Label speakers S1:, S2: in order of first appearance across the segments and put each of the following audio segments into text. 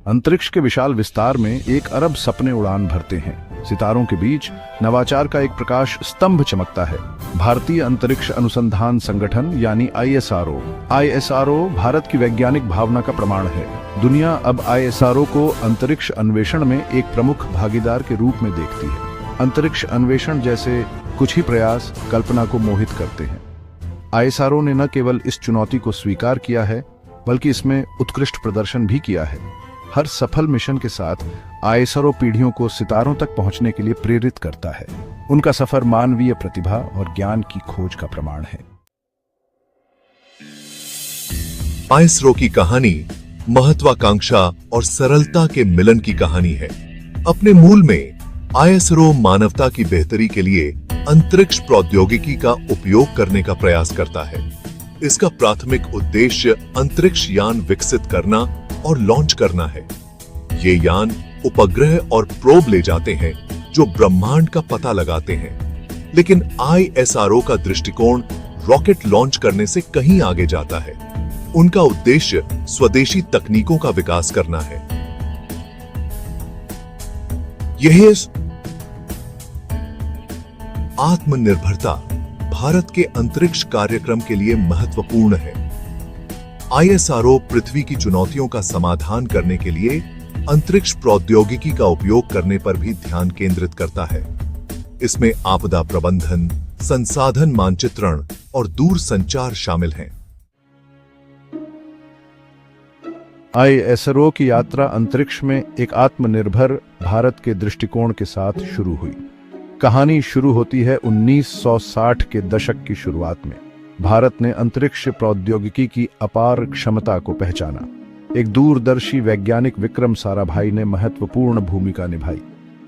S1: अंतरिक्ष के विशाल विस्तार में 1 अरब सपने उड़ान भरते हैं। सितारों के बीच नवाचार का एक प्रकाश स्तंभ चमकता है। भारतीय अंतरिक्ष अनुसंधान संगठन यानी आईएसआरओ भारत की वैज्ञानिक भावना का प्रमाण है। दुनिया अब आईएसआरओ को अंतरिक्ष अन्वेषण में एक प्रमुख भागीदार के रूप में देखती है। अंतरिक्ष अन्वेषण जैसे कुछ ही प्रयास कल्पना को मोहित करते हैं। आईएसआरओ ने न केवल इस चुनौती को स्वीकार किया है, बल्कि इसमें उत्कृष्ट प्रदर्शन भी किया है। हर सफल मिशन के साथ आईएसआरओ पीढ़ियों को सितारों तक पहुंचने के लिए प्रेरित करता है। उनका सफर मानवीय प्रतिभा और ज्ञान की खोज का प्रमाण है।
S2: आईएसआरओ की कहानी महत्वाकांक्षा और सरलता के मिलन की कहानी है। अपने मूल में आईएसआरओ मानवता की बेहतरी के लिए अंतरिक्ष प्रौद्योगिकी का उपयोग करने का प्रयास करता है। इसका प्राथमिक उद्देश्य अंतरिक्ष यान विकसित करना और लॉन्च करना है। ये यान उपग्रह और प्रोब ले जाते हैं जो ब्रह्मांड का पता लगाते हैं। लेकिन आईएसआरओ का दृष्टिकोण रॉकेट लॉन्च करने se कहीं आगे जाता है। उनका उद्देश्य स्वदेशी तकनीकों का विकास करना है। यह आत्मनिर्भरता भारत के अंतरिक्ष कार्यक्रम के लिए महत्वपूर्ण है। आईएसआरओ पृथ्वी की चुनौतियों का समाधान करने के लिए अंतरिक्ष प्रौद्योगिकी का उपयोग करने पर भी ध्यान केंद्रित करता है। इसमें आपदा प्रबंधन, संसाधन मानचित्रण और दूर संचार शामिल हैं।
S1: आईएसआरओ की यात्रा अंतरिक्ष में एक आत्मनिर्भर भारत के दृष्टिकोण के साथ शुरू हुई। कहानी शुरू होती है 1960 के दशक की शुरुआत में। भारत ने अंतरिक्ष प्रौद्योगिकी की अपार क्षमता को पहचाना। एक दूरदर्शी वैज्ञानिक विक्रम साराभाई ने महत्वपूर्ण भूमिका निभाई।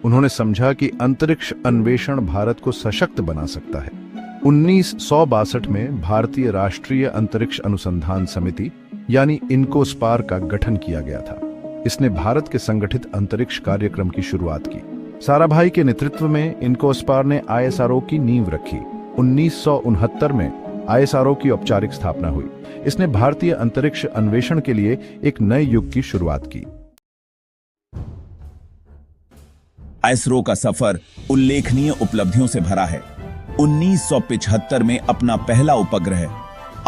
S1: उन्होंने समझा कि अंतरिक्ष अन्वेषण भारत को सशक्त बना सकता है। 1962 में भारतीय राष्ट्रीय अंतरिक्ष अनुसंधान समिति यानी इनकोस्पार का गठन किया गया था। इसने भारत के संगठित अंतरिक्ष कार्यक्रम की शुरुआत की। साराभाई के नेतृत्व में इनकोस्पार ने आईएसआरओ की नींव रखी। 1969 में आईएसआरओ की औपचारिक स्थापना हुई। इसने भारतीय अंतरिक्ष अन्वेषण के लिए एक नए युग की शुरुआत की।
S3: आईएसआरओ का सफर उल्लेखनीय उपलब्धियों से भरा है। 1975 में अपना पहला उपग्रह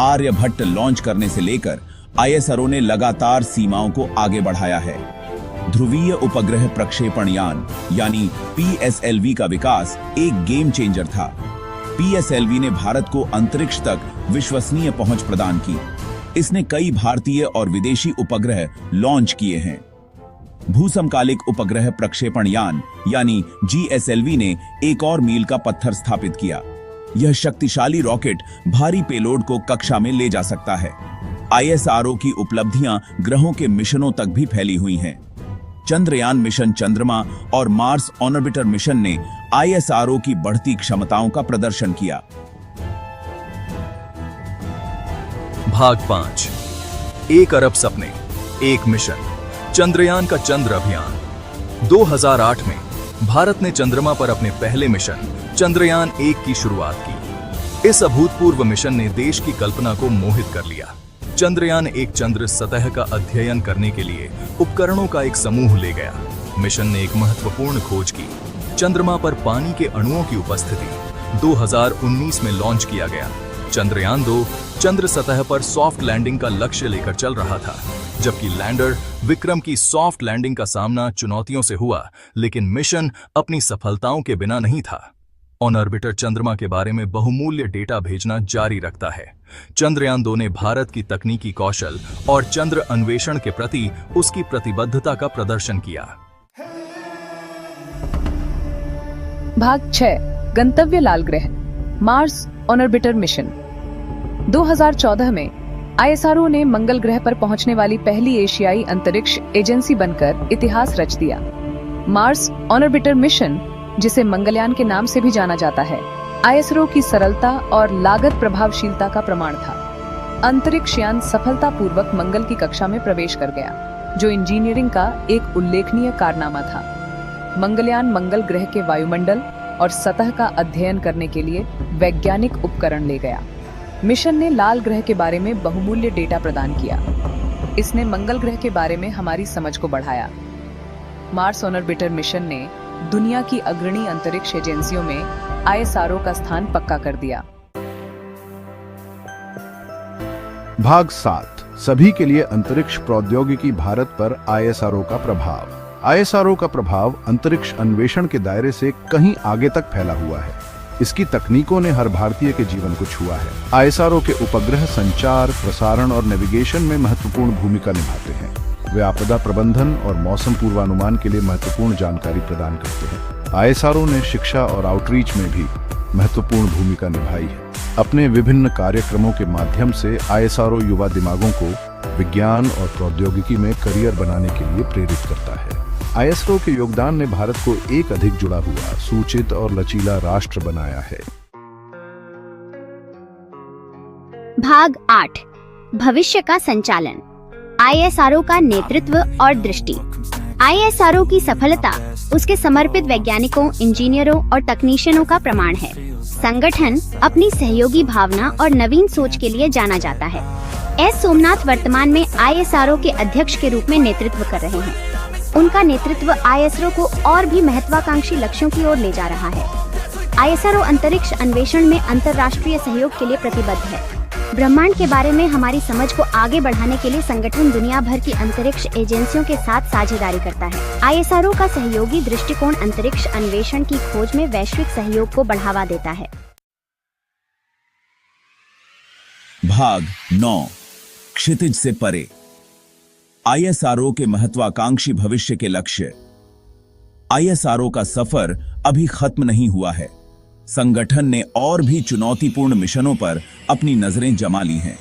S3: आर्यभट्ट लॉन्च करने से लेकर आईएसआरओ ने लगातार सीमाओं को आगे बढ़ाया है। ध्रुवीय उपग्रह प्रक्षेपण यान यानी पीएसएलवी का विकास एक गेम चेंजर था। पीएसएलवी ने भारत को अंतरिक्ष तक विश्वसनीय पहुंच प्रदान की। इसने कई भारतीय और विदेशी उपग्रह लॉन्च किए हैं। भूसमकालिक उपग्रह प्रक्षेपण यान यानी जीएसएलवी ने एक और मील का पत्थर स्थापित किया। यह शक्तिशाली रॉकेट भारी पेलोड को कक्षा में ले जा सकता है। आईएसआरओ की उपलब्धियां ग्रहों के मिशनों तक भी फैली हुई हैं। चंद्रयान मिशन चंद्रमा और मार्स ऑर्बिटर मिशन ने आईएसआरओ की बढ़ती क्षमताओं का प्रदर्शन किया।
S4: भाग 5 1 अरब सपने, एक मिशन, चंद्रयान का चंद्र अभियान। 2008 में भारत ने चंद्रमा पर अपने पहले मिशन चंद्रयान 1 की शुरुआत की। इस अभूतपूर्व मिशन ने देश की कल्पना को मोहित कर लिया। चंद्रयान 1 चंद्र सतह का अध्ययन करने के लिए उपकरणों का एक समूह ले गया। मिशन ने एक महत्वपूर्ण खोज की। चंद्रमा पर पानी के अणुओं की उपस्थिति 2019 में लॉन्च किया गया। चंद्रयान 2 चंद्र सतह पर सॉफ्ट लैंडिंग का लक्ष्य लेकर चल रहा था। जबकि लैंडर विक्रम की सॉफ्ट लैंडिंग का सामना चुनौतियों से हुआ, लेकिन मिशन अपनी सफलताओं के बिना नहीं था। ऑर्बिटर चंद्रमा के बारे में बहुमूल्य डेटा भेजना जारी रखता है। चंद्रयान 2 ने भारत की तकनीकी कौशल और चंद्र अन्वेषण के प्रति उसकी प्रतिबद्धता का प्रदर्शन किया।
S5: भाग 6 गंतव्य लाल ग्रह, मार्स ऑर्बिटर मिशन। 2014 में आईएसआरओ ने मंगल ग्रह पर पहुंचने वाली पहली एशियाई अंतरिक्ष एजेंसी बनकर इतिहास रच दिया। मार्स ऑर्बिटर मिशन, जिसे मंगलयान के नाम से भी जाना जाता है, आईएसआरओ की सरलता और लागत प्रभावशीलता का प्रमाण था। अंतरिक्ष यान सफलतापूर्वक मंगल की कक्षा में प्रवेश कर गया, जो इंजीनियरिंग का एक उल्लेखनीय कारनामा था। मंगलयान मंगल ग्रह के वायुमंडल और सतह का अध्ययन करने के लिए वैज्ञानिक उपकरण ले गया। मिशन ने लाल ग्रह के बारे में बहुमूल्य डेटा प्रदान किया। इसने मंगल ग्रह के बारे में हमारी समझ को बढ़ाया। मार्स ऑर्बिटर मिशन ने दुनिया की अग्रणी अंतरिक्ष एजेंसियों में ISRO का स्थान पक्का कर दिया।
S1: भाग 7 सभी के लिए अंतरिक्ष प्रौद्योगिकी भारत पर ISRO का प्रभाव। ISRO का प्रभाव अंतरिक्ष अन्वेषण के दायरे से कहीं आगे तक फैला हुआ है। इसकी तकनीकों ने हर भारतीय के जीवन को छुआ है। ISRO के उपग्रह संचार, प्रसारण और नेविगेशन में महत्वपूर्ण भूमिका निभाते हैं। वे आपदा प्रबंधन और मौसम पूर्वानुमान के लिए महत्वपूर्ण जानकारी प्रदान करते हैं। ISRO ने शिक्षा और आउटरीच में भी महत्वपूर्ण भूमिका निभाई है। अपने विभिन्न कार्यक्रमों के माध्यम से ISRO युवा दिमागों को विज्ञान और प्रौद्योगिकी में करियर बनाने के लिए प्रेरित करता है। ISRO के योगदान ने भारत को एक अधिक जुड़ा हुआ, सूचित और लचीला राष्ट्र बनाया है।
S6: भाग 8 भविष्य का संचालन, ISRO का नेतृत्व और दृष्टि। ISRO की सफलता उसके समर्पित वैज्ञानिकों, इंजीनियरों और तकनीशियनों का प्रमाण है। संगठन अपनी सहयोगी भावना और नवीन सोच के लिए जाना जाता है। एस सोमनाथ वर्तमान में ISRO के अध्यक्ष के रूप में नेतृत्व कर रहे हैं। उनका नेतृत्व ISRO को और भी महत्वाकांक्षी लक्ष्यों की ओर ले जा रहा है। ISRO अंतरिक्ष अन्वेषण में अंतर्राष्ट्रीय सहयोग के लिए प्रतिबद्ध है। ब्रह्मांड के बारे में हमारी समझ को आगे बढ़ाने के लिए संगठन दुनिया भर की अंतरिक्ष एजेंसियों के साथ साझेदारी करता है। ISRO का सहयोगी दृष्टिकोण अंतरिक्ष अन्वेषण की खोज में वैश्विक सहयोग को बढ़ावा देता है।
S3: भाग 9 क्षितिज से परे, ISRO के महत्वाकांक्षी भविष्य के लक्ष्य। ISRO का सफर अभी खत्म नहीं हुआ है। संगठन ने और भी चुनौतीपूर्ण मिशनों पर अपनी नजरें जमा ली हैं।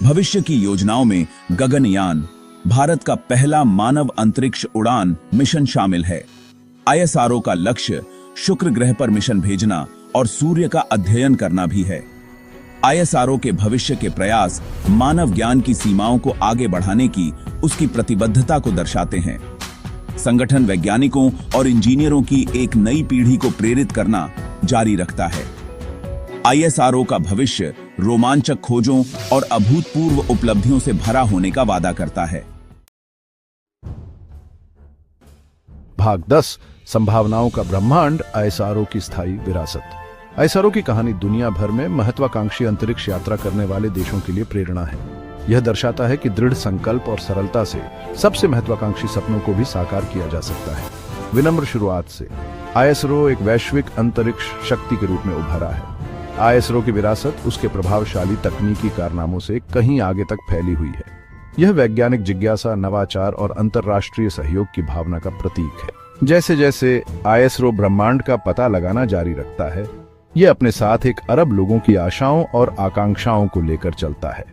S3: भविष्य की योजनाओं में गगनयान, भारत का पहला मानव अंतरिक्ष उड़ान मिशन शामिल है। ISRO का लक्ष्य शुक्र ग्रह पर मिशन भेजना और सूर्य का अध्ययन करना भी है। ISRO के भविष्य के प्रयास मानव ज्ञान की सीमाओं को आगे बढ़ाने की उसकी प्रतिबद्धता को दर्शाते हैं। संगठन वैज्ञानिकों और इंजीनियरों की एक नई पीढ़ी को प्रेरित करना जारी रखता है। ISRO का भविष्य रोमांचक खोजों और अभूतपूर्व उपलब्धियों से भरा होने का वादा करता है।
S1: भाग 10 संभावनाओं का ब्रह्मांड, ISRO की स्थायी विरासत। ISRO की कहानी दुनिया भर में महत्वाकांक्षी अंतरिक्ष यात्रा करने वाले देशों के लिए प्रेरणा है। यह दर्शाता है कि दृढ़ संकल्प और सरलता से सबसे महत्वाकांक्षी सपनों को भी साकार किया जा सकता है। विनम्र शुरुआत से ISRO एक वैश्विक अंतरिक्ष शक्ति के रूप में उभरा है। ISRO की विरासत उसके प्रभावशाली तकनीकी कारनामों से कहीं आगे तक फैली हुई है। यह वैज्ञानिक जिज्ञासा, नवाचार और अंतर्राष्ट्रीय सहयोग की भावना का प्रतीक है। जैसे जैसे ISRO ब्रह्मांड का पता लगाना जारी रखता है, यह अपने साथ एक अरब लोगों की आशाओं और आकांक्षाओं को लेकर चलता है।